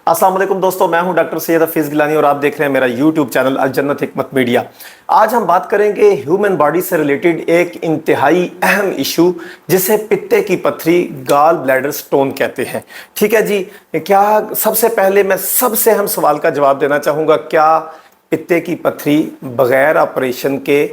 अस्सलाम वालेकुम दोस्तों, मैं हूं डॉक्टर सैयद हफीज गिलानी और आप देख रहे हैं मेरा यूट्यूब चैनल अल जन्नत हिकमत मीडिया। आज हम बात करेंगे ह्यूमन बॉडी से रिलेटेड एक इंतहाई अहम इशू जिसे पित्ते की पत्थरी, गॉल ब्लैडर स्टोन कहते हैं। ठीक है जी, क्या सबसे पहले मैं सबसे अहम सवाल का जवाब देना चाहूँगा, क्या पित्ते की पत्थरी बग़ैर ऑपरेशन के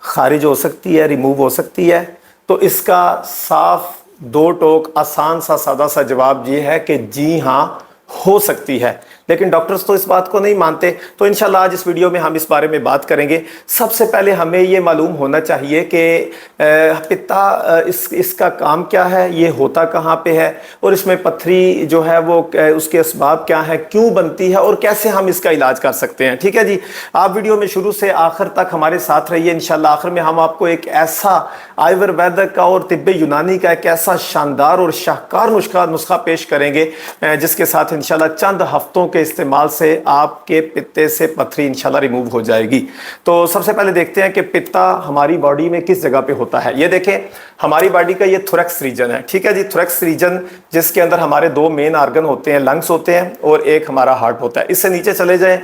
खारिज हो सकती है, रिमूव हो सकती है? तो इसका साफ दो टोक आसान सा सादा सा जवाब ये है कि जी हाँ, हो सकती है। लेकिन डॉक्टर्स तो इस बात को नहीं मानते। तो इंशाल्लाह आज इस वीडियो में हम इस बारे में बात करेंगे। सबसे पहले हमें ये मालूम होना चाहिए कि पित्ता इसका काम क्या है, ये होता कहाँ पे है और इसमें पत्थरी जो है वो उसके असबाब क्या है, क्यों बनती है और कैसे हम इसका इलाज कर सकते हैं। ठीक है जी, आप वीडियो में शुरू से आखिर तक हमारे साथ रहिए। इंशाल्लाह आखिर में हम आपको एक ऐसा आयुर्वेदिक का और तिब्बे यूनानी का एक ऐसा शानदार और शाहकार नुस्खा पेश करेंगे जिसके साथ इंशाल्लाह चंद हफ्तों के इस्तेमाल से आपके पित्ते से पत्थरी इंशाल्लाह रिमूव हो जाएगी। तो सबसे पहले देखते हैं कि पित्ता हमारी बॉडी में किस जगह पे होता है। ये देखें, हमारी बॉडी का ये थोरैक्स रीजन है। ठीक है जी, थोरैक्स रीजन जिसके अंदर हमारे दो मेन आर्गन होते हैं, लंग्स होते हैं और एक हमारा हार्ट होता है। इससे नीचे चले जाएं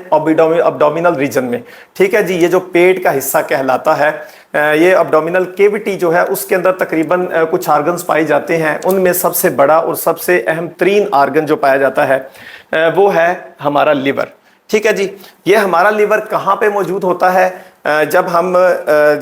अब्डोमिनल रीजन में। ठीक है जी, ये जो पेट का हिस्सा कहलाता है, ये अब्डोमिनल केविटी जो है उसके अंदर तकरीबन कुछ आर्गन्स पाए जाते हैं। उनमें सबसे बड़ा और सबसे अहम तरीन आर्गन जो पाया जाता है वो है हमारा लिवर। ठीक है जी, ये हमारा लिवर कहाँ पे मौजूद होता है? जब हम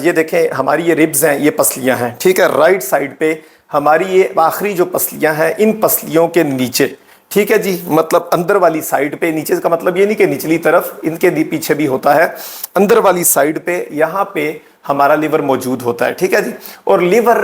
ये देखें, हमारी ये रिब्स हैं, ये पसलियाँ हैं। ठीक है, राइट साइड पे हमारी ये आखिरी जो पसलियाँ हैं, इन पसलियों के नीचे, ठीक है जी, मतलब अंदर वाली साइड पे, नीचे का मतलब ये नहीं कि निचली तरफ, इनके पीछे भी होता है, अंदर वाली साइड पे यहाँ पे हमारा लिवर मौजूद होता है। ठीक है जी, और लिवर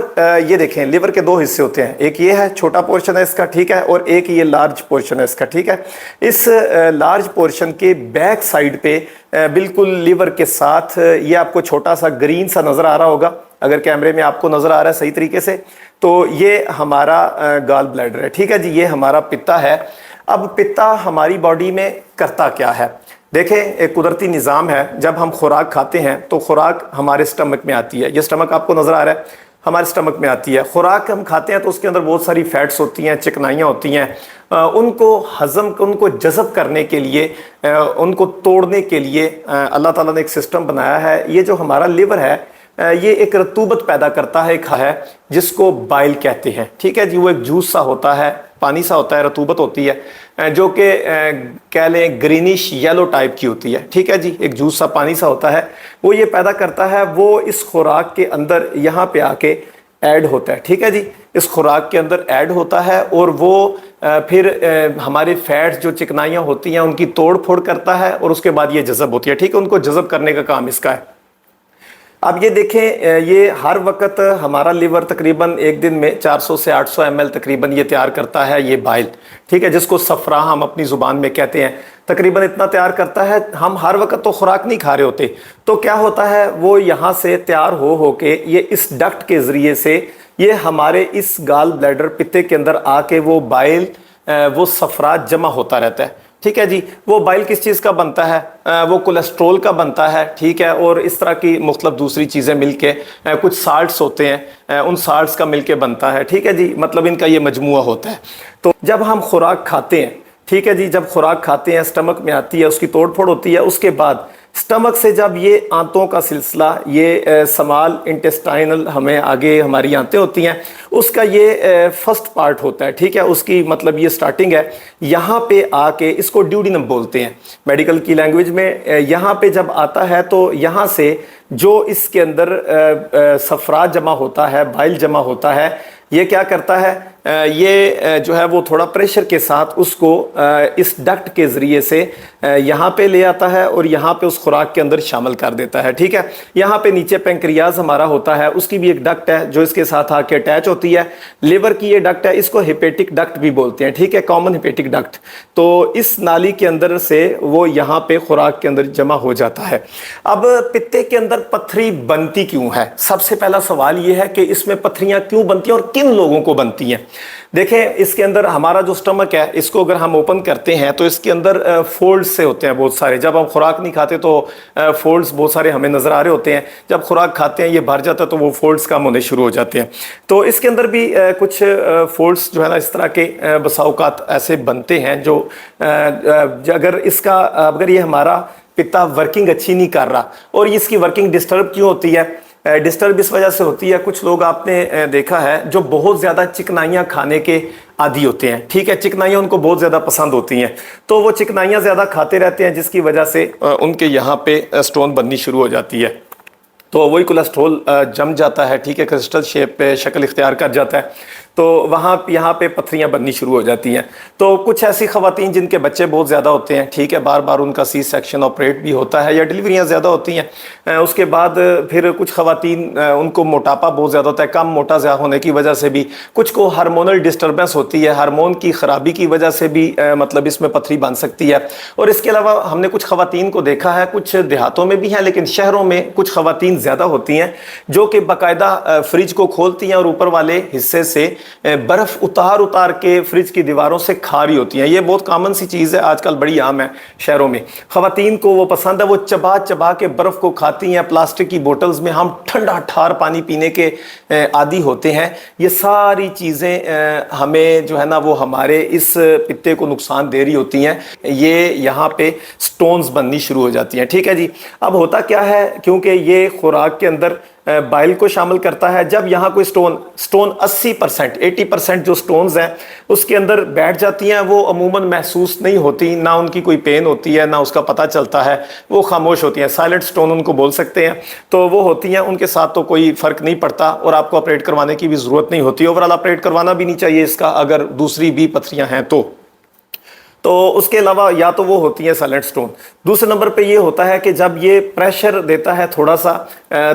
ये देखें, लिवर के दो हिस्से होते हैं, एक ये है छोटा पोर्शन है इसका, ठीक है, और एक ये लार्ज पोर्शन है इसका। ठीक है, इस लार्ज पोर्शन के बैक साइड पे बिल्कुल लिवर के साथ ये आपको छोटा सा ग्रीन सा नज़र आ रहा होगा, अगर कैमरे में आपको नज़र आ रहा है सही तरीके से, तो ये हमारा गॉल ब्लैडर है। ठीक है जी, ये हमारा पित्ता है। अब पित्ता हमारी बॉडी में करता क्या है? देखें, एक कुदरती निज़ाम है। जब हम खुराक खाते हैं तो खुराक हमारे स्टमक में आती है। ये स्टमक आपको नज़र आ रहा है, हमारे स्टमक में आती है। खुराक हम खाते हैं तो उसके अंदर बहुत सारी फैट्स होती हैं, चिकनाइयाँ होती हैं। उनको हज़म, उनको जज़ब करने के लिए, उनको तोड़ने के लिए अल्लाह ताला ने एक सिस्टम बनाया है। ये जो हमारा लिवर है ये एक रतूबत पैदा करता है, जिसको बाइल कहते हैं। ठीक है जी, वो एक जूस सा होता है, पानी सा होता है, रतूबत होती है, जो कि कह लें ग्रीनिश येलो टाइप की होती है। ठीक है जी, एक जूस सा पानी सा होता है, वो ये पैदा करता है, वो इस खुराक के अंदर यहाँ पे आके ऐड होता है। ठीक है जी, इस खुराक के अंदर ऐड होता है और वो फिर हमारे फैट्स जो चिकनाइयाँ होती हैं उनकी तोड़ फोड़ करता है और उसके बाद ये जज़ब होती है। ठीक है, उनको जज़ब करने का काम इसका है। अब ये देखें, ये हर वक्त हमारा लिवर तकरीबन एक दिन में 400 से 800 ml तकरीबन ये तैयार करता है, ये बाइल। ठीक है, जिसको सफ़रा हम अपनी ज़ुबान में कहते हैं, तकरीबन इतना तैयार करता है। हम हर वक्त तो खुराक नहीं खा रहे होते, तो क्या होता है, वो यहाँ से तैयार हो के ये इस डक्ट के ज़रिए से ये हमारे इस गॉल ब्लैडर पित्ते के अंदर आके वो बाइल, वो सफ़रा जमा होता रहता है। ठीक है जी, वो बाइल किस चीज़ का बनता है? वो कोलेस्ट्रोल का बनता है। ठीक है, और इस तरह की मुख्तलिफ दूसरी चीज़ें मिलके, कुछ साल्ट्स होते हैं, उन साल्ट्स का मिलके बनता है। ठीक है जी, मतलब इनका ये मजमुआ होता है। तो जब हम खुराक खाते हैं, ठीक है जी, जब खुराक खाते हैं स्टमक में आती है, उसकी तोड़ फोड़ होती है, उसके बाद स्टमक से जब ये आंतों का सिलसिला, ये स्मॉल इंटेस्टाइनल, हमें आगे हमारी आंतें होती हैं, उसका ये फर्स्ट पार्ट होता है। ठीक है, उसकी मतलब ये स्टार्टिंग है, यहाँ पे आके इसको ड्यूडिनम बोलते हैं मेडिकल की लैंग्वेज में। यहाँ पे जब आता है तो यहाँ से जो इसके अंदर सफरा जमा होता है, बाइल जमा होता है, ये क्या करता है, ये जो है वो थोड़ा प्रेशर के साथ उसको इस डक्ट के ज़रिए से यहाँ पे ले आता है और यहाँ पे उस खुराक के अंदर शामिल कर देता है। ठीक है, यहाँ पे नीचे पेंक्रियाज हमारा होता है, उसकी भी एक डक्ट है जो इसके साथ आके अटैच होती है। लिवर की ये डक्ट है, इसको हेपेटिक डक्ट भी बोलते हैं। ठीक है, कॉमन हेपेटिक डक्ट। तो इस नाली के अंदर से वो यहाँ पे खुराक के अंदर जमा हो जाता है। अब पित्ते के अंदर पत्थरी बनती क्यों है? सबसे पहला सवाल ये है कि इसमें पत्थरियाँ क्यों बनती हैं और किन लोगों को बनती हैं। देखें इसके अंदर हमारा जो स्टमक है, इसको अगर हम ओपन करते हैं तो इसके अंदर फोल्ड्स से होते हैं बहुत सारे। जब हम खुराक नहीं खाते तो फोल्ड्स बहुत सारे हमें नज़र आ रहे होते हैं, जब खुराक खाते हैं ये भर जाता है तो वो फोल्ड्स कम होने शुरू हो जाते हैं। तो इसके अंदर भी कुछ फोल्ड्स जो है ना इस तरह के बसाओकात ऐसे बनते हैं जो अगर ये हमारा पित्ता वर्किंग अच्छी नहीं कर रहा, और इसकी वर्किंग डिस्टर्ब क्यों होती है? डिस्टर्ब इस वजह से होती है, कुछ लोग आपने देखा है जो बहुत ज़्यादा चिकनाइयाँ खाने के आदी होते हैं, ठीक है, चिकनाइयाँ उनको बहुत ज़्यादा पसंद होती हैं, तो वो चिकनाइयाँ ज़्यादा खाते रहते हैं जिसकी वजह से उनके यहाँ पे स्टोन बननी शुरू हो जाती है। तो वही कोलेस्ट्रॉल जम जाता है, ठीक है, क्रिस्टल शेप पे शक्ल इख्तियार कर जाता है, तो यहाँ पे पथरियाँ बननी शुरू हो जाती हैं। तो कुछ ऐसी ख़वातीन जिनके बच्चे बहुत ज़्यादा होते हैं, ठीक है, बार बार उनका सी सेक्शन ऑपरेट भी होता है या डिलीवरियाँ ज़्यादा होती हैं, उसके बाद फिर कुछ ख़वातीन उनको मोटापा बहुत ज़्यादा होता है, कम मोटा ज़्यादा होने की वजह से भी, कुछ को हार्मोनल डिस्टर्बेंस होती है, हार्मोन की ख़राबी की वजह से भी मतलब इसमें पथरी बन सकती है। और इसके अलावा हमने कुछ ख़वातीन को देखा है, कुछ देहातों में भी हैं लेकिन शहरों में कुछ ख़वातीन ज़्यादा होती हैं जो कि बाकायदा फ्रिज को खोलती हैं और ऊपर वाले हिस्से से बर्फ़ उतार के फ्रिज की दीवारों से खा रही होती हैं। ये बहुत कॉमन सी चीज़ है, आजकल बड़ी आम है शहरों में। ख़वातीन को वो पसंद है, वो चबा के बर्फ़ को खाती हैं। प्लास्टिक की बोतल्स में हम ठंडा ठार पानी पीने के आदी होते हैं। ये सारी चीज़ें हमें जो है ना वो हमारे इस पित्ते को नुकसान दे रही होती हैं, ये यहाँ पे स्टोन्स बननी शुरू हो जाती हैं, ठीक है जी। अब होता क्या है, क्योंकि ये खुराक के अंदर बाइल को शामिल करता है, जब यहाँ कोई स्टोन 80% जो स्टोन्स हैं उसके अंदर बैठ जाती हैं, वो अमूमन महसूस नहीं होती, ना उनकी कोई पेन होती है, ना उसका पता चलता है, वो खामोश होती हैं, साइलेंट स्टोन उनको बोल सकते हैं। तो वो होती हैं, उनके साथ तो कोई फ़र्क नहीं पड़ता और आपको ऑपरेट करवाने की भी ज़रूरत नहीं होती। ओवरऑल ऑपरेट करवाना भी नहीं चाहिए इसका अगर दूसरी भी पथरियाँ हैं तो उसके अलावा या तो वो होती है साइलेंट स्टोन। दूसरे नंबर पे ये होता है कि जब ये प्रेशर देता है थोड़ा सा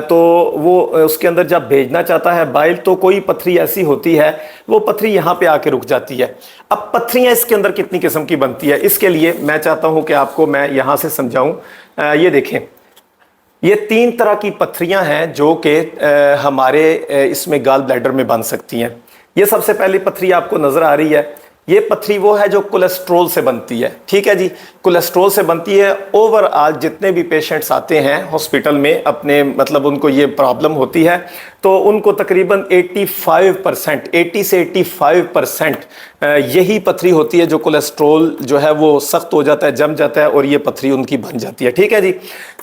तो वो उसके अंदर जब भेजना चाहता है बाइल, तो कोई पथरी ऐसी होती है वो पथरी यहाँ पे आके रुक जाती है। अब पथरियाँ इसके अंदर कितनी किस्म की बनती है, इसके लिए मैं चाहता हूँ कि आपको मैं यहाँ से समझाऊँ। ये देखें, ये 3 तरह की पथरियाँ हैं जो कि हमारे इसमें गॉल ब्लैडर में बन सकती हैं। ये सबसे पहली पथरी आपको नज़र आ रही है, ये पथरी वो है जो कोलेस्ट्रोल से बनती है, ठीक है जी, कोलेस्ट्रोल से बनती है। ओवरऑल जितने भी पेशेंट्स आते हैं हॉस्पिटल में अपने मतलब उनको ये प्रॉब्लम होती है, तो उनको तकरीबन 80 से 85% यही पथरी होती है जो कोलेस्ट्रोल जो है वो सख्त हो जाता है, जम जाता है और ये पथरी उनकी बन जाती है, ठीक है जी,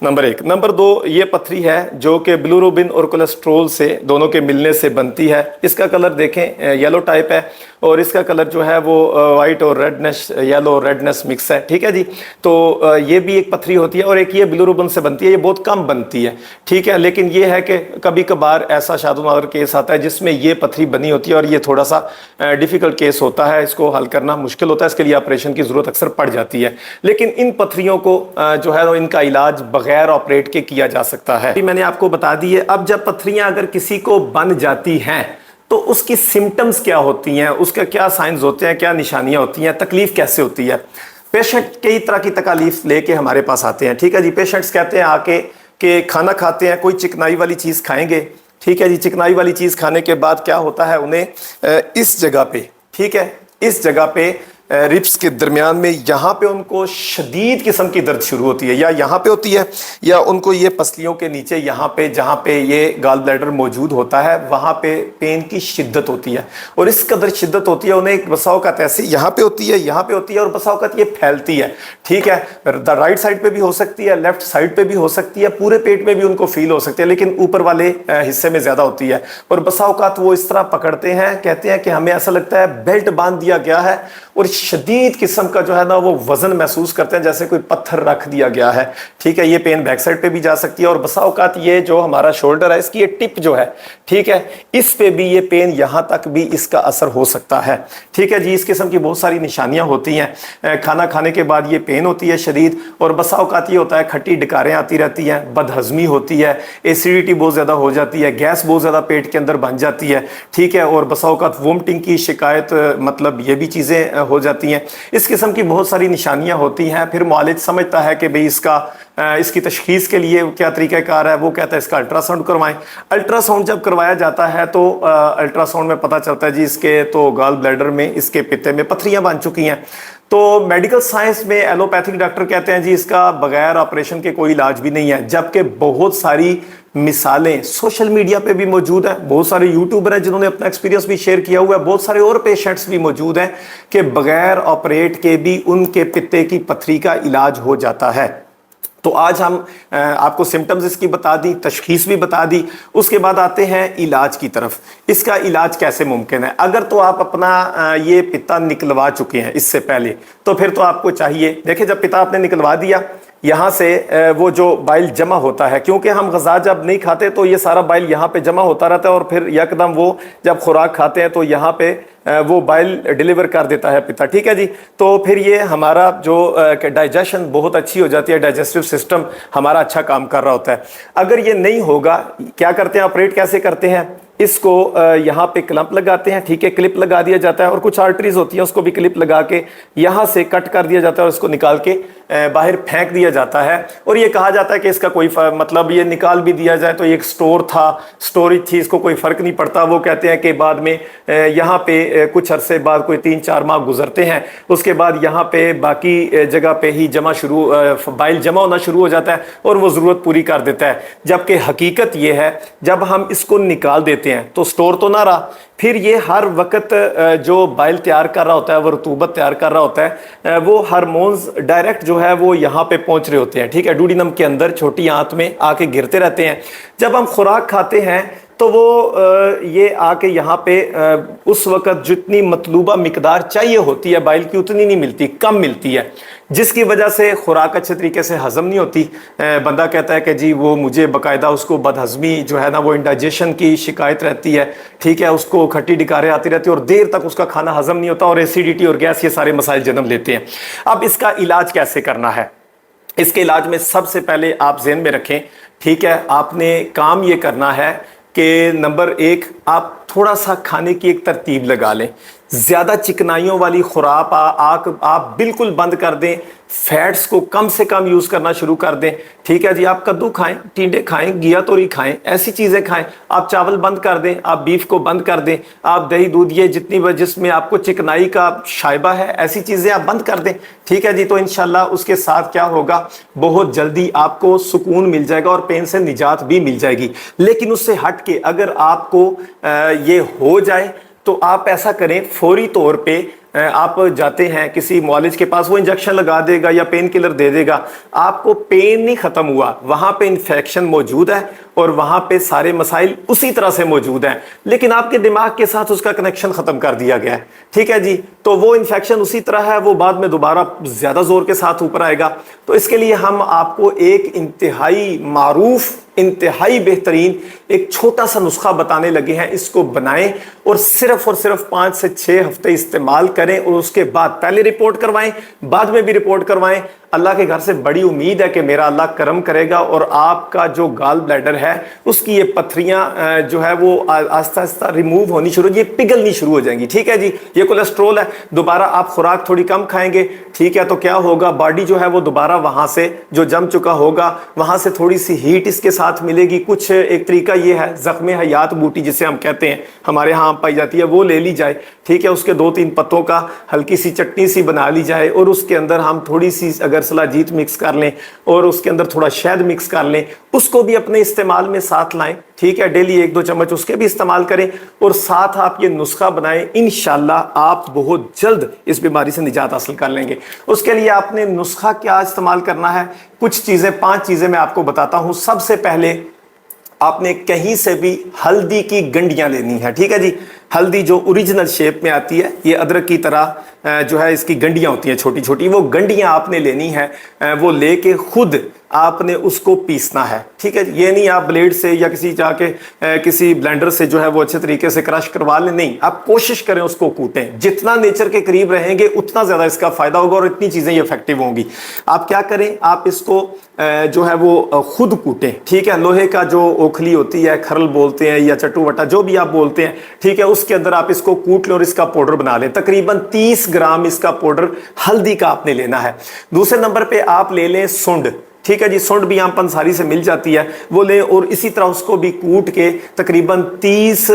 नंबर 1। नंबर 2, ये पथरी है जो कि बिलिरुबिन और कोलेस्ट्रोल से दोनों के मिलने से बनती है। इसका कलर देखें येलो टाइप है और इसका कलर जो है वो वाइट और रेडनेस, येलो रेडनेस मिक्स है, ठीक है जी। तो ये भी एक पथरी होती है और एक ये बिलिरुबिन से बनती है, ये बहुत कम बनती है, ठीक है। लेकिन ये है कि कभी कभार ऐसा शादुमार केस आता है जिसमें ये पथरी बनी होती है और ये थोड़ा सा डिफ़िकल्ट केस होता है, इसको हल करना मुश्किल होता है, इसके लिए ऑपरेशन की ज़रूरत अक्सर पड़ जाती है। लेकिन इन पथरियों को जो है इनका इलाज बगैर ऑपरेट के किया जा सकता है, मैंने आपको बता दी है। अब जब पथरियाँ अगर किसी को बन जाती हैं तो उसकी सिम्टम्स क्या होती हैं, उसका क्या साइंस होते हैं, क्या निशानियाँ होती हैं, तकलीफ़ कैसे होती है। पेशेंट कई तरह की तकालीफ लेके हमारे पास आते हैं, ठीक है जी। पेशेंट्स कहते हैं आके कि खाना खाते हैं, कोई चिकनाई वाली चीज़ खाएंगे, ठीक है जी। चिकनाई वाली चीज़ खाने के बाद क्या होता है, उन्हें इस जगह पे, ठीक है, इस जगह पे रिब्स के दरमियान में यहाँ पे उनको शदीद किस्म की दर्द शुरू होती है, या यहाँ पे होती है या उनको ये पसलियों के नीचे यहाँ पे जहाँ पे ये गॉल ब्लैडर मौजूद होता है वहाँ पे पेन की शिद्दत होती है। और इस कदर शिद्दत होती है, उन्हें बसा औक़ात ऐसी यहाँ पे होती है, यहाँ पे होती है और बसा औक़ात ये फैलती है, ठीक है। राइट साइड पे भी हो सकती है, लेफ्ट साइड पे भी हो सकती है, पूरे पेट में भी उनको फील हो सकती है, लेकिन ऊपर वाले हिस्से में ज़्यादा होती है। और बसा औक़ात वो इस तरह पकड़ते हैं, कहते हैं कि हमें ऐसा लगता है बेल्ट बांध दिया गया है और शदीद किस्म का जो है ना वो वजन महसूस करते हैं जैसे कोई पत्थर रख दिया गया है, ठीक है। ये पेन बैक साइड पे भी जा सकती है और बसा औक़ात ये जो हमारा शोल्डर है इसकी ये टिप जो है, ठीक है, इस पे भी ये पेन यहाँ तक भी इसका असर हो सकता है, ठीक है जी। इस किस्म की बहुत सारी निशानियाँ होती हैं। खाना खाने के बाद ये पेन होती है शदीद, और बसा औक़ात ये होता है खट्टी डकारें आती रहती हैं, बदहज़मी होती है, एसिडिटी बहुत ज़्यादा हो जाती है, गैस बहुत ज़्यादा पेट के अंदर बन जाती है, ठीक है। और बसा औक़ात वोमिटिंग की शिकायत, मतलब ये भी चीज़ें हो जाती हैं। इस किस्म की बहुत सारी निशानियां होती हैं। फिर मुआलिज समझता है कि भाई इसकी तशखीस के लिए क्या तरीक़ाकार है, वो कहता है इसका अल्ट्रासाउंड करवाएं। अल्ट्रासाउंड जब करवाया जाता है तो अल्ट्रासाउंड में पता चलता है जी इसके तो गॉल ब्लैडर में, इसके पित्ते में पथरियां बन चुकी हैं। तो मेडिकल साइंस में एलोपैथिक डॉक्टर कहते हैं जी इसका बगैर ऑपरेशन के कोई इलाज भी नहीं है, जबकि बहुत सारी मिसालें सोशल मीडिया पे भी मौजूद है। बहुत सारे यूट्यूबर हैं जिन्होंने अपना एक्सपीरियंस भी शेयर किया हुआ है। बहुत सारे और पेशेंट्स भी मौजूद हैं कि बगैर ऑपरेट के भी उनके पित्ते की पथरी का इलाज हो जाता है। तो आज हम आपको सिम्टम्स इसकी बता दी, तशखीस भी बता दी, उसके बाद आते हैं इलाज की तरफ। इसका इलाज कैसे मुमकिन है? अगर तो आप अपना ये पित्ता निकलवा चुके हैं इससे पहले, तो फिर तो आपको चाहिए, देखिए जब पित्ता आपने निकलवा दिया, यहाँ से वो जो बाइल जमा होता है, क्योंकि हम ग़िज़ा जब नहीं खाते तो ये सारा बाइल यहाँ पे जमा होता रहता है और फिर यकदम वो जब खुराक खाते हैं तो यहाँ पे वो बाइल डिलीवर कर देता है पित्ता, ठीक है जी। तो फिर ये हमारा जो डाइजेशन बहुत अच्छी हो जाती है, डाइजेस्टिव सिस्टम हमारा अच्छा काम कर रहा होता है। अगर ये नहीं होगा, क्या करते हैं, ऑपरेट कैसे करते हैं, इसको यहाँ पे क्लैंप लगाते हैं, ठीक है, क्लिप लगा दिया जाता है और कुछ आर्टरीज होती है उसको भी क्लिप लगा के यहाँ से कट कर दिया जाता है और इसको निकाल के बाहर फेंक दिया जाता है। और ये कहा जाता है कि इसका कोई मतलब ये निकाल भी दिया जाए तो ये एक स्टोर था, स्टोरेज थी, इसको कोई फर्क नहीं पड़ता। वो कहते हैं कि बाद में यहाँ पे कुछ अरसे बाद कोई 3-4 माह गुजरते हैं, उसके बाद यहाँ पे बाकी जगह पे ही बाइल जमा होना शुरू हो जाता है और वो ज़रूरत पूरी कर देता है। जबकि हकीकत ये है जब हम इसको निकाल देते हैं तो स्टोर तो ना रहा, फिर ये हर वक्त जो बाइल तैयार कर रहा होता है, वो रतूबत तैयार कर रहा होता है, वो हार्मोन्स डायरेक्ट जो है वो यहाँ पे पहुँच रहे होते हैं, ठीक है, डूडिनम के अंदर छोटी आंत में आके गिरते रहते हैं। जब हम खुराक खाते हैं तो वो ये आके यहाँ पे उस वक्त जितनी मतलूबा मिकदार चाहिए होती है बाइल की उतनी नहीं मिलती, कम मिलती है, जिसकी वजह से खुराक अच्छे तरीके से हजम नहीं होती। बंदा कहता है कि जी वो मुझे बाकायदा उसको बदहजमी जो है ना, वो इंडाइजेशन की शिकायत रहती है, ठीक है, उसको खट्टी डिकारें आती रहती है और देर तक उसका खाना हजम नहीं होता और एसिडिटी और गैस ये सारे मसाइल जन्म लेते हैं। अब इसका इलाज कैसे करना है? इसके इलाज में सबसे पहले आप ज़हन में रखें, ठीक है, आपने काम ये करना है कि नंबर 1 आप थोड़ा सा खाने की एक तरतीब लगा लें। ज़्यादा चिकनाइयों वाली खुराक आप बिल्कुल बंद कर दें, फैट्स को कम से कम यूज़ करना शुरू कर दें, ठीक है जी। आप कद्दू खाएं, टिंडे खाएं, घिया तोरी खाएं, ऐसी चीज़ें खाएं। आप चावल बंद कर दें, आप बीफ को बंद कर दें, आप दही दूध ये जितनी जिसमें आपको चिकनाई का शायबा है ऐसी चीज़ें आप बंद कर दें, ठीक है जी। तो इंशाल्लाह उसके साथ क्या होगा, बहुत जल्दी आपको सुकून मिल जाएगा और पेन से निजात भी मिल जाएगी। लेकिन उससे हट के अगर आपको ये हो जाए तो आप ऐसा करें, फौरी तौर पे आप जाते हैं किसी मुआलिज के पास, वो इंजेक्शन लगा देगा या पेन किलर दे देगा, आपको पेन नहीं ख़त्म हुआ, वहाँ पे इन्फेक्शन मौजूद है और वहाँ पे सारे मसाइल उसी तरह से मौजूद हैं, लेकिन आपके दिमाग के साथ उसका कनेक्शन ख़त्म कर दिया गया है, ठीक है जी। तो वो इन्फेक्शन उसी तरह है, वो बाद में दोबारा ज़्यादा ज़ोर के साथ ऊपर आएगा। तो इसके लिए हम आपको एक इंतहाई मारूफ, इंतहाई बेहतरीन एक छोटा सा नुस्खा बताने लगे हैं। इसको बनाएं और सिर्फ 5 से 6 हफ्ते इस्तेमाल करें और उसके बाद पहले रिपोर्ट करवाएं, बाद में भी रिपोर्ट करवाएं। अल्लाह के घर से बड़ी उम्मीद है कि मेरा अल्लाह करम करेगा और आपका जो गॉल ब्लैडर है उसकी ये पथरियां जो है वो आस्ता आस्ता रिमूव होनी शुरू, ये पिघलनी शुरू हो जाएंगी, ठीक है जी। ये कोलेस्ट्रोल है, दोबारा आप खुराक थोड़ी कम खाएंगे, ठीक है, तो क्या होगा, बॉडी जो है वो दोबारा वहां से जो जम चुका होगा वहां से थोड़ी सी हीट इसके साथ मिलेगी। कुछ एक तरीका ये है, ज़ख्म हयात बूटी जिसे हम कहते हैं, हमारे यहाँ पाई जाती है, वो ले ली जाए, ठीक है, उसके 2-3 पत्तों का हल्की सी चटनी सी बना ली जाए और उसके अंदर हम थोड़ी सी अगर सलाजीत मिक्स कर लें और उसके अंदर थोड़ा शहद मिक्स कर लें, उसको भी अपने इस्तेमाल में साथ लाएं, ठीक है, डेली 1-2 चम्मच उसके भी इस्तेमाल करें और साथ आप ये नुस्खा बनाएं। इंशाल्लाह आप बहुत जल्द इस बीमारी से निजात हासिल कर लेंगे। उसके लिए आपने नुस्खा क्या इस्तेमाल करना है, कुछ चीज़ें, 5 चीज़ें मैं आपको बताता हूँ। सबसे पहले आपने कहीं से भी हल्दी की गंडियां लेनी है, ठीक है जी। हल्दी जो ओरिजिनल शेप में आती है, ये अदरक की तरह जो है इसकी गंडियां होती हैं छोटी छोटी, वो गंडियां आपने लेनी है। वो लेके खुद आपने उसको पीसना है। ठीक है, ये नहीं आप ब्लेड से या किसी जाके किसी ब्लेंडर से जो है वो अच्छे तरीके से क्रश करवा लें, नहीं, आप कोशिश करें उसको कूटें। जितना नेचर के करीब रहेंगे उतना ज्यादा इसका फायदा होगा और इतनी चीजें इफेक्टिव होंगी। आप क्या करें, आप इसको जो है वो खुद कूटें। ठीक है, लोहे का जो ओखली होती है, खरल बोलते हैं या चट्टू जो भी आप बोलते हैं, ठीक है, उसके अंदर आप इसको कूट लें और इसका पाउडर बना लें। तकरीबन 30 ग्राम इसका पाउडर हल्दी का आपने लेना है। दूसरे नंबर पे आप ले लें सुंड। ठीक है जी, सुंड भी आम पंसारी से मिल जाती है, वो लें और इसी तरह उसको भी कूट के तकरीबन 30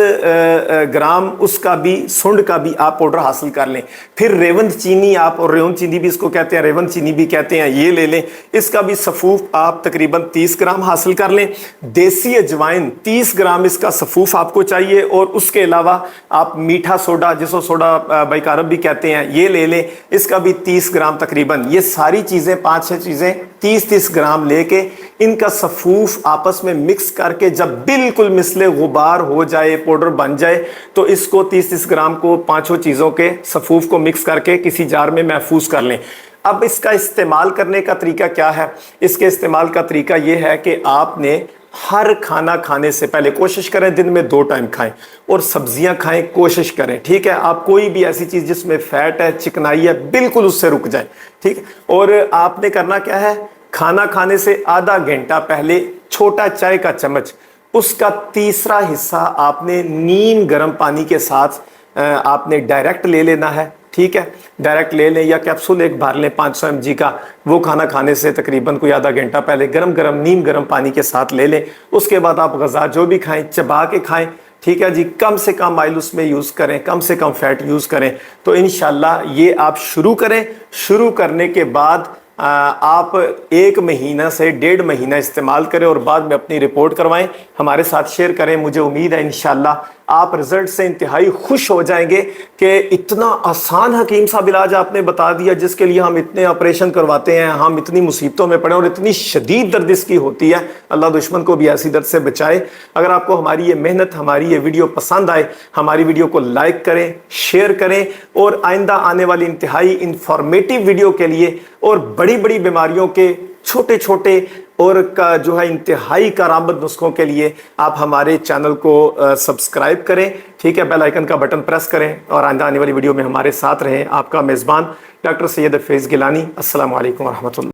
ग्राम उसका भी, सुंड का भी आप पाउडर हासिल कर लें। फिर रेवंत चीनी, आप और रेवंत चीनी भी इसको कहते हैं, रेवंत चीनी भी कहते हैं, ये ले लें। इसका भी सफूफ आप तकरीबन 30 ग्राम हासिल कर लें। देसी अजवाइन 30 ग्राम इसका सफूफ आपको चाहिए। और उसके अलावा आप मीठा सोडा, जिसको सोडा बाइकारब भी कहते हैं, ये ले लें। इसका भी 30 ग्राम तकरीबन। ये सारी चीज़ें 5-6 चीज़ें 30-30 ग्राम लेके इनका सफूफ आपस में मिक्स करके जब बिल्कुल मिसले गुबार हो जाए, पाउडर बन जाए, तो इसको 30-30 ग्राम को 5 चीज़ों के सफूफ को मिक्स करके किसी जार में महफूज कर लें। अब इसका इस्तेमाल करने का तरीका क्या है? इसके इस्तेमाल का तरीका यह है कि आपने हर खाना खाने से पहले कोशिश करें दिन में 2 टाइम खाएं और सब्जियां खाएं, कोशिश करें। ठीक है, आप कोई भी ऐसी चीज जिसमें फैट है, चिकनाई है, बिल्कुल उससे रुक जाएं। ठीक है, और आपने करना क्या है, खाना खाने से आधा घंटा पहले छोटा चाय का चम्मच, उसका तीसरा हिस्सा आपने नीम गर्म पानी के साथ आपने डायरेक्ट ले लेना है। ठीक है, डायरेक्ट ले लें या कैप्सूल एक भर लें 500 mg का, वो खाना खाने से तकरीबन कोई आधा घंटा पहले गरम गरम नीम गर्म पानी के साथ ले लें। उसके बाद आप ग़िज़ा जो भी खाएं चबा के खाएं। ठीक है जी, कम से कम ऑयल उसमें यूज़ करें, कम से कम फैट यूज़ करें। तो इंशाल्लाह ये आप शुरू करें। शुरू करने के बाद आप 1 महीना से 1.5 महीना इस्तेमाल करें और बाद में अपनी रिपोर्ट करवाएं, हमारे साथ शेयर करें। मुझे उम्मीद है इंशाल्लाह आप रिजल्ट से इंतहाई खुश हो जाएंगे कि इतना आसान हकीम साहब इलाज आपने बता दिया, जिसके लिए हम इतने ऑपरेशन करवाते हैं, हम इतनी मुसीबतों में पड़े और इतनी शदीद दर्द इसकी होती है। अल्लाह दुश्मन को भी ऐसी दर्द से बचाए। अगर आपको हमारी ये मेहनत, हमारी ये वीडियो पसंद आए, हमारी वीडियो को लाइक करें, शेयर करें और आइंदा आने वाली इंतहाई इंफॉर्मेटिव वीडियो के लिए और बड़ी बड़ी बीमारियों के छोटे छोटे और का जो है इंतहाई कारआमद नुस्खों के लिए आप हमारे चैनल को सब्सक्राइब करें। ठीक है, बेल आइकन का बटन प्रेस करें और आइंदा आने वाली वीडियो में हमारे साथ रहें। आपका मेज़बान डॉक्टर सैयद फैज़ गिलानी। अस्सलामु अलैकुम व रहमतुल्लाह।